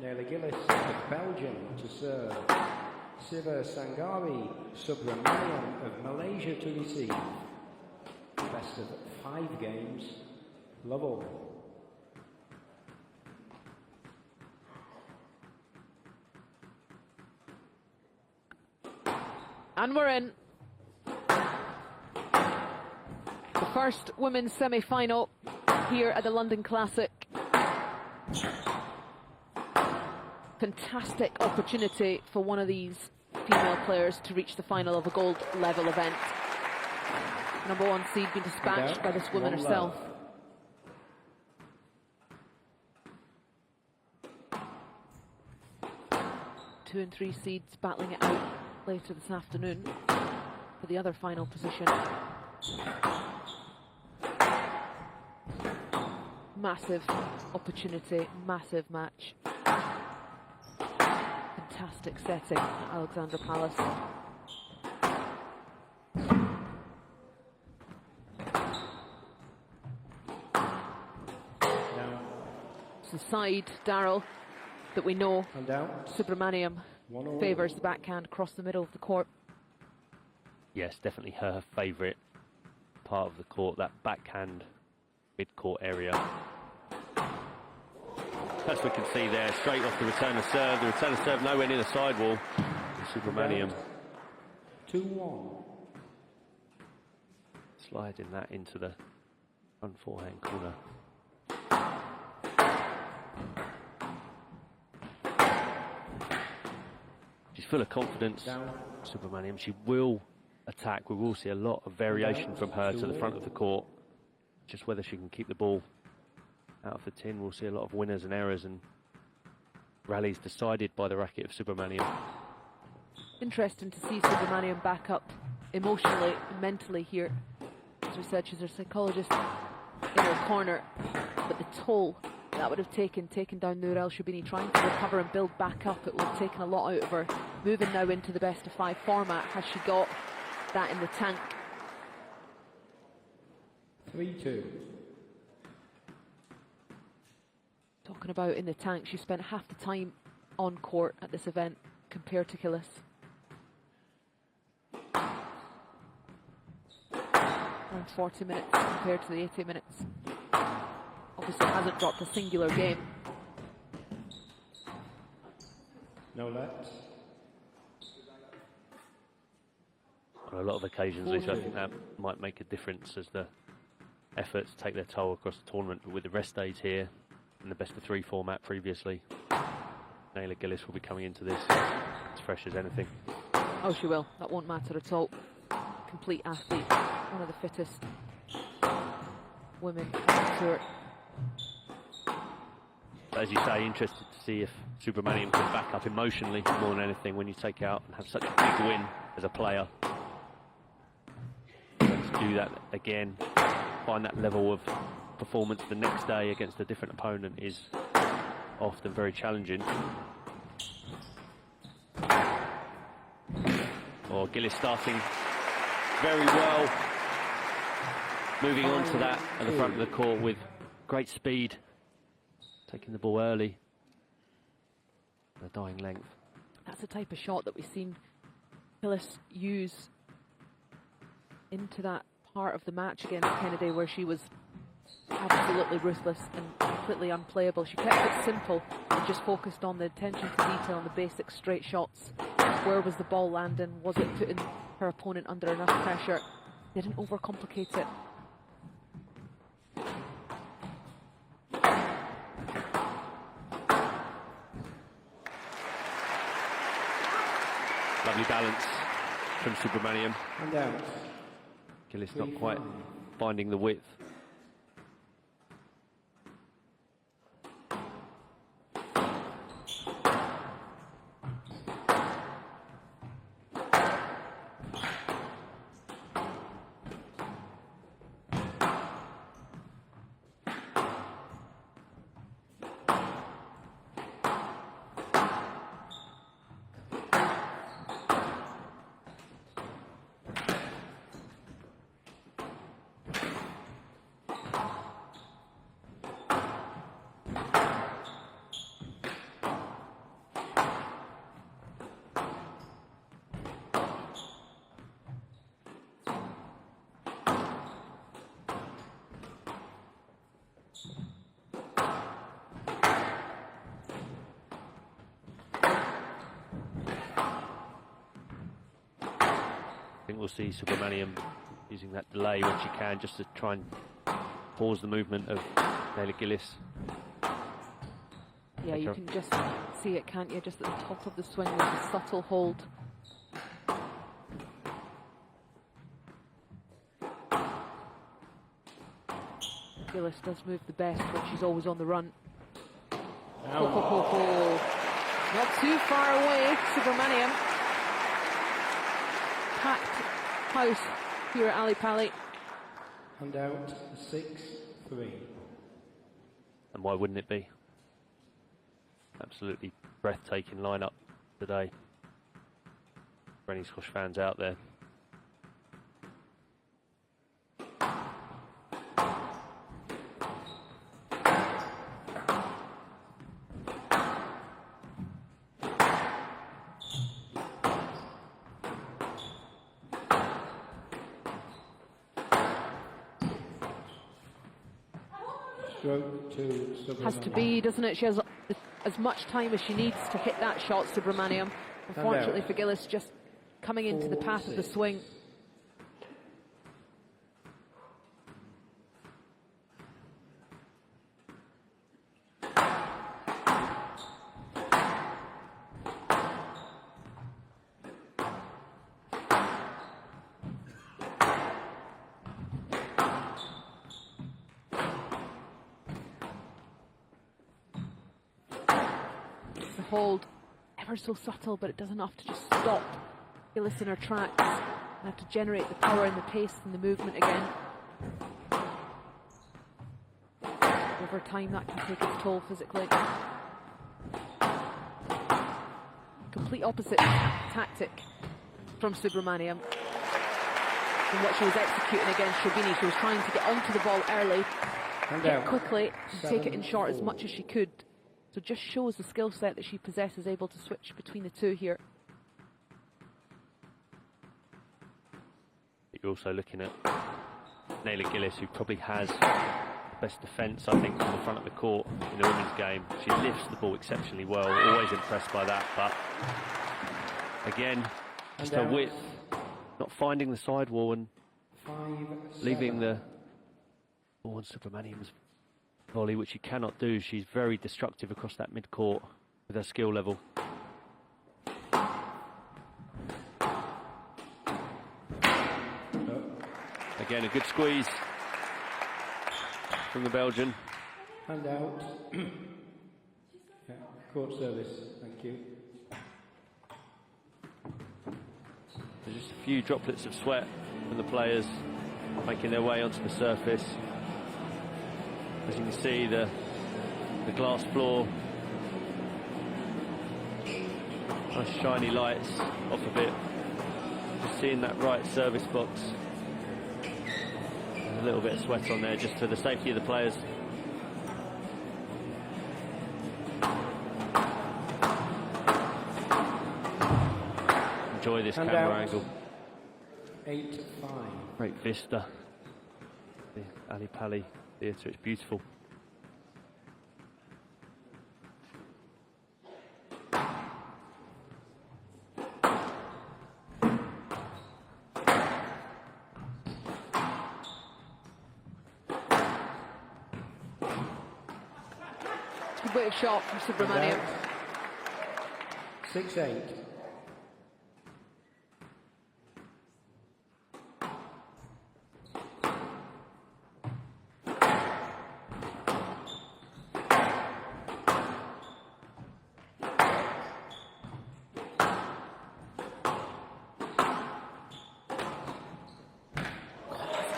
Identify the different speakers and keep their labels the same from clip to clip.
Speaker 1: Gilis of Belgium to serve. Siva Sangari Subramaniam of Malaysia to receive. Best of 5 games. Love all.
Speaker 2: And we're in. The first women's semi-final here at the London Classic. Fantastic opportunity for one of these female players to reach the final of a gold level event. Number 1 seed being dispatched by this woman herself. Two and 3 seeds battling it out later this afternoon for the other final position. Massive opportunity, massive match. Fantastic setting at Alexandra Palace. It's the side, Daryl, that we know Subramaniam favours the backhand across the middle of the court.
Speaker 3: Yes, definitely her favourite part of the court, that backhand mid-court area. As we can see there, straight off the return of serve. The return of serve nowhere near the sidewall. Subramaniam
Speaker 1: 2-1.
Speaker 3: Sliding that into the front forehand corner. She's full of confidence, Subramaniam. She will attack. We will see a lot of variation from her to the front of the court. Just whether she can keep the ball out of the tin. We'll see a lot of winners and errors and rallies decided by the racket of Subramaniam.
Speaker 2: Interesting to see Subramaniam back up emotionally and mentally here. As we said, she's her psychologist in her corner, but the toll that would have taken down Nour El Shoubini, trying to recover and build back up, it would have taken a lot out of her. Moving now into the best of 5 format, has she got that in the tank?
Speaker 1: 3-2.
Speaker 2: Talking about in the tank, she spent half the time on court at this event compared to Gilis. Around 40 minutes compared to the 80 minutes. Obviously hasn't dropped a singular game.
Speaker 1: No lets.
Speaker 3: On a lot of occasions, Lisa, I think that might make a difference as the efforts take their toll across the tournament. But with the rest days here and the best of 3 format previously, Naila Gilis will be coming into this as fresh as anything.
Speaker 2: Oh, she will. That won't matter at all. Complete athlete, one of the fittest women on the tour.
Speaker 3: As you say, interested to see if Subramaniam can back up emotionally more than anything when you take out and have such a big win as a player. To do that again, find that level of performance the next day against a different opponent is often very challenging. Or Gilis starting very well, moving on to that at the front of the court with great speed, taking the ball early, the dying length.
Speaker 2: That's the type of shot that we've seen Gilis use into that part of the match against Kennedy, where she was absolutely ruthless and completely unplayable. She kept it simple and just focused on the attention to detail and the basic straight shots. Where was the ball landing? Was it putting her opponent under enough pressure? Didn't overcomplicate it.
Speaker 3: Lovely balance from Subramaniam.
Speaker 1: And out.
Speaker 3: Gilis not quite finding the width. think we'll see Subramaniam using that delay when she can, just to try and pause the movement of Gilis.
Speaker 2: Yeah, you can just see it, can't you? Just at the top of the swing, there's a subtle hold. Gilis does move the best when she's always on the run. Not too far away, Subramaniam. Packed house here at Ali Pali.
Speaker 1: And out 6-3.
Speaker 3: And why wouldn't it be? Absolutely breathtaking lineup today for any squash fans out there.
Speaker 1: Has
Speaker 2: to be, doesn't it? She has as much time as she needs to hit that shot, Subramaniam. Unfortunately for Gilis, just coming into the path of the swing. Hold ever so subtle, but it does enough to just stop Gilis in her tracks and have to generate the power and the pace and the movement again. Over time, that can take its toll physically. Complete opposite tactic from Subramaniam from what she was executing against Shrubini. She was trying to get onto the ball early, hit quickly, and take it in short as much as she could. So just shows the skill set that she possesses, able to switch between the two here.
Speaker 3: You're also looking at Gilis, who probably has the best defence, I think, from the front of the court in the women's game. She lifts the ball exceptionally well, always impressed by that, but again, just her width, not finding the sidewall and leaving the ball on Subramaniam's volley, which you cannot do. She's very destructive across that mid-court with her skill level. Again, a good squeeze from the Belgian.
Speaker 1: Hand out. Court service, thank you.
Speaker 3: There's just a few droplets of sweat from the players making their way onto the surface. As you can see, the glass floor, nice shiny lights off of it. Just seeing that right service box. There's a little bit of sweat on there just for the safety of the players. Enjoy this camera angle.
Speaker 1: 8-5.
Speaker 3: Great vista. The Ali Pali Theatre, it's beautiful.
Speaker 2: Good bit of shot from Subramaniam.
Speaker 1: 6-8.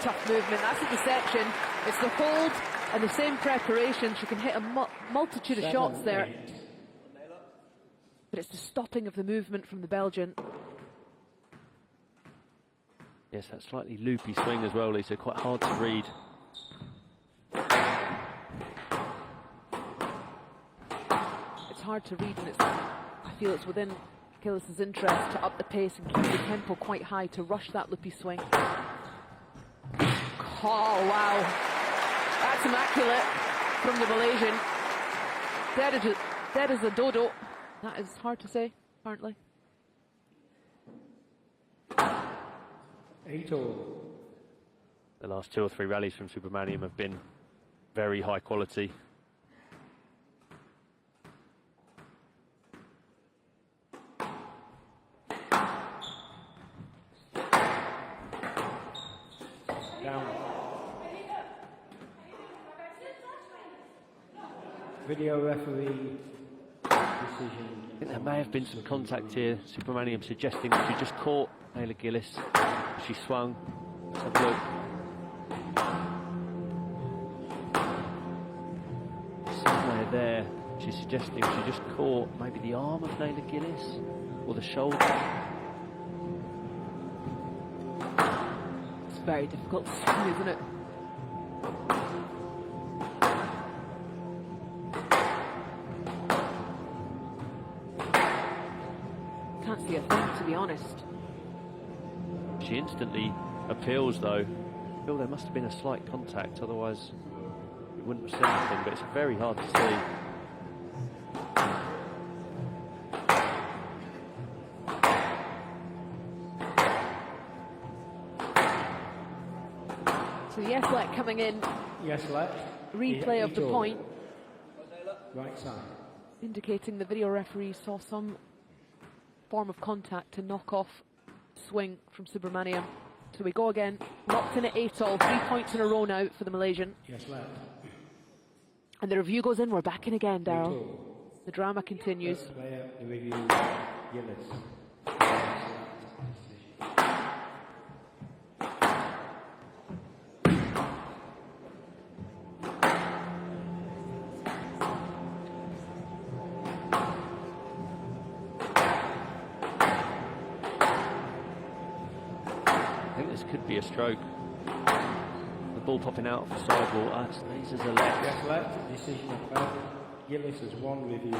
Speaker 2: Tough movement, that's the deception. It's the hold and the same preparation. She can hit a multitude of shots there. But it's the stopping of the movement from the Belgian.
Speaker 3: Yes, that slightly loopy swing as well, Lisa, quite hard to read.
Speaker 2: It's hard to read, and I feel it's within Gilis's interest to up the pace and keep the tempo quite high to rush that loopy swing. Oh, wow. That's immaculate from the Malaysian. Dead as a dodo. That is hard to say, apparently.
Speaker 1: 8-all.
Speaker 3: The last 2 or 3 rallies from Subramaniam have been very high quality.
Speaker 1: Down. Video referee decision.
Speaker 3: I think there may have been some contact here. Subramaniam suggesting that she just caught Naylor Gilis. She swung. Let's have a look. Somewhere there, she's suggesting she just caught maybe the arm of Naylor Gilis or the shoulder.
Speaker 2: It's very difficult to swing, isn't it? Can't see a thing, to be honest.
Speaker 3: She instantly appeals though. I feel there must have been a slight contact, otherwise we wouldn't have said anything, but it's very hard to see.
Speaker 2: So yes, let coming in.
Speaker 1: Yes, let.
Speaker 2: Replay of the point,
Speaker 1: Right side.
Speaker 2: indicating the video referee saw some form of contact to knock off swing from Subramaniam. So we go again, locked in at 8-all, 3 points in a row now for the Malaysian.
Speaker 1: Yes, let.
Speaker 2: And the review goes in, we're back in again, Daryl.
Speaker 1: 8-all.
Speaker 2: The drama continues.
Speaker 1: First player, the review, Gilis.
Speaker 3: I think this could be a stroke. The ball popping out for sidewall. That stays as a left.
Speaker 1: Yes, let. Decision of foul. Gilis has 1 review.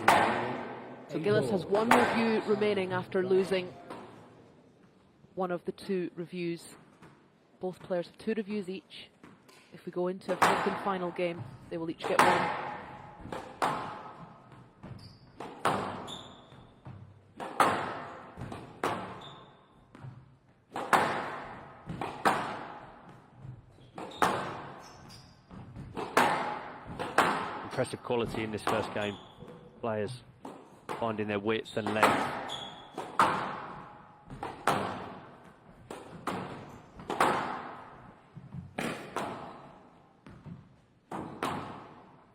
Speaker 2: So Gilis has 1 review remaining after losing one of the 2 reviews. Both players have 2 reviews each. If we go into a 5th and final game, they will each get 1.
Speaker 3: Impressive quality in this first game. Players finding their width and length.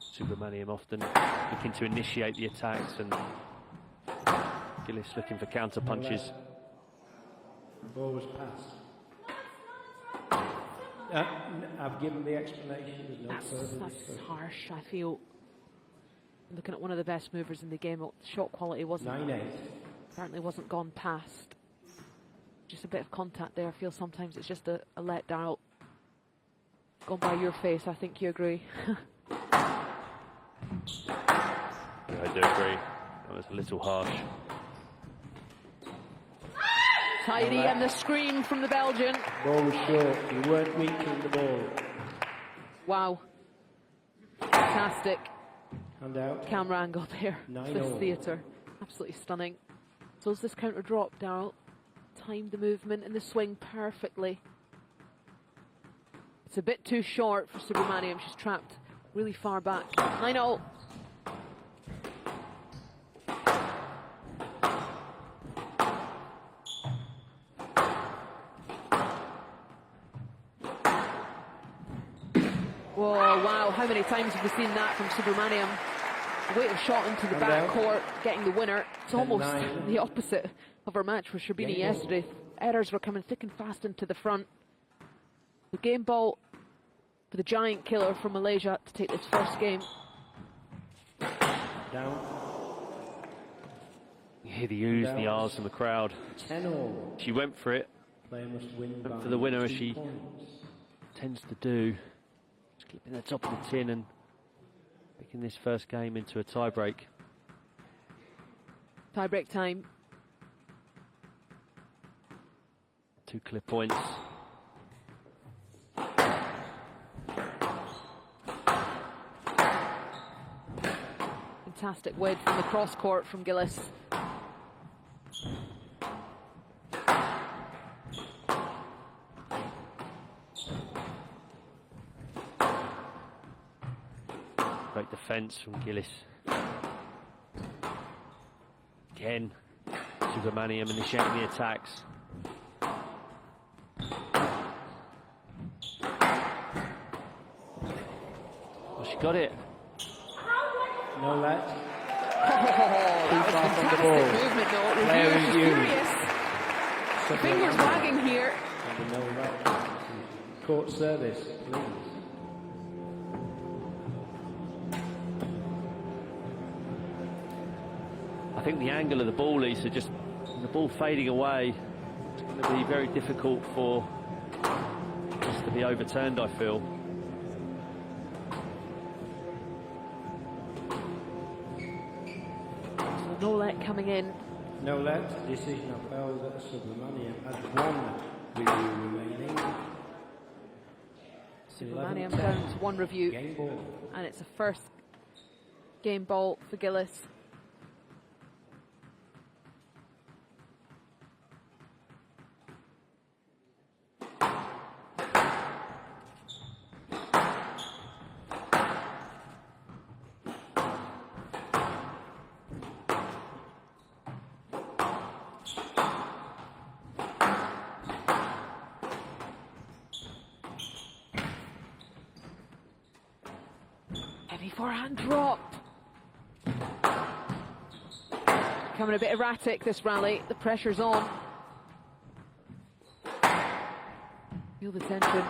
Speaker 3: Subramaniam often looking to initiate the attacks, and Gilis looking for counter punches.
Speaker 1: Ball was passed. I've given the explanation. There's no further
Speaker 2: That's
Speaker 1: discussion.
Speaker 2: harsh, I feel. Looking at one of the best movers in the game, shot quality wasn't
Speaker 1: 9-8.
Speaker 2: apparently wasn't gone past. Just a bit of contact there. I feel sometimes it's just a let down. Gone by your face, I think you agree.
Speaker 3: Yeah, I do agree. That was a little harsh.
Speaker 2: Tidy, and the scream from the Belgian.
Speaker 1: Ball was short. You weren't reaching the ball.
Speaker 2: Wow. Fantastic
Speaker 1: Hand out.
Speaker 2: camera angle there.
Speaker 1: 9-all.
Speaker 2: This theatre. Absolutely stunning. So is this counter drop, Daryl? Timed the movement and the swing perfectly. It's a bit too short for Subramaniam. She's trapped really far back. 9-all. Whoa, wow, how many times have we seen that from Subramaniam? Weight of shot into the
Speaker 1: And
Speaker 2: back
Speaker 1: out.
Speaker 2: court, getting the winner. It's almost
Speaker 1: 10-9.
Speaker 2: the opposite of her match with Sherbini
Speaker 1: Game ball.
Speaker 2: yesterday. Errors were coming thick and fast into the front. The game ball for the giant killer from Malaysia to take this first game.
Speaker 1: Down.
Speaker 3: You hear the oohs and the ahs from the crowd.
Speaker 1: 10-all.
Speaker 3: She went for it,
Speaker 1: Player must win by
Speaker 3: went for the winner as
Speaker 1: 2
Speaker 3: she
Speaker 1: points.
Speaker 3: tends to do. Just keeping the top of the tin and making this first game into a tiebreak.
Speaker 2: Tie break time.
Speaker 3: 2 clear points.
Speaker 2: Fantastic wedge from the cross court from Gilis.
Speaker 3: defence from Gilis. Again, Subramaniam initiating the attacks. Well, she got it.
Speaker 1: No let.
Speaker 2: That was fantastic movement, though.
Speaker 1: Player
Speaker 2: Review, she's
Speaker 1: review.
Speaker 2: furious. Fingers wagging here.
Speaker 1: And no let. Court service, please.
Speaker 3: I think the angle of the ball, Lisa, just the ball fading away, it's going to be very difficult for this to be overturned, I feel.
Speaker 2: So no let coming in.
Speaker 1: No let. Decision upheld. Subramaniam has one review remaining.
Speaker 2: Subramaniam down to one review.
Speaker 1: Game ball.
Speaker 2: And it's a first game ball for Gilis. Heavy forehand drop. Becoming a bit erratic, this rally. The pressure's on. Feel the tension.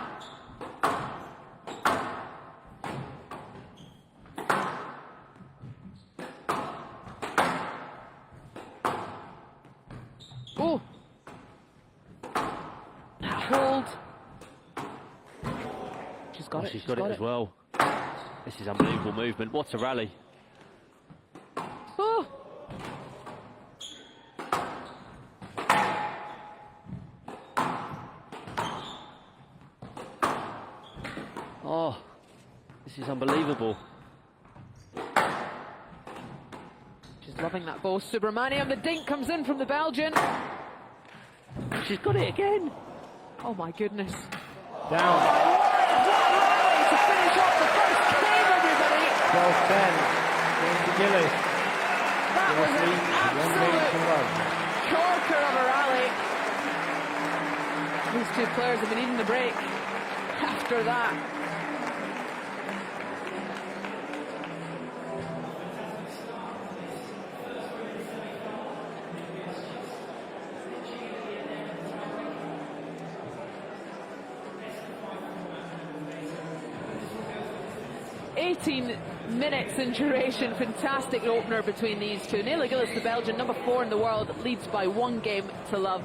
Speaker 2: Oh! That hold. She's got it.
Speaker 3: She's got it as well. This is unbelievable movement. What a rally.
Speaker 2: Oh!
Speaker 3: Oh, this is unbelievable.
Speaker 2: She's loving that ball. Subramaniam, the dink comes in from the Belgian.
Speaker 3: She's got it again.
Speaker 2: Oh my goodness.
Speaker 1: Down.
Speaker 2: To finish off the first game, everybody.
Speaker 1: 12-10. Going to Gilis.
Speaker 2: That was an
Speaker 1: One game to
Speaker 2: absolute
Speaker 1: love.
Speaker 2: corker of a rally. These two players have been eating the break after that. Minutes in duration. Fantastic opener between these two. Gilis, the Belgian, number 4 in the world, leads by 1 game to love.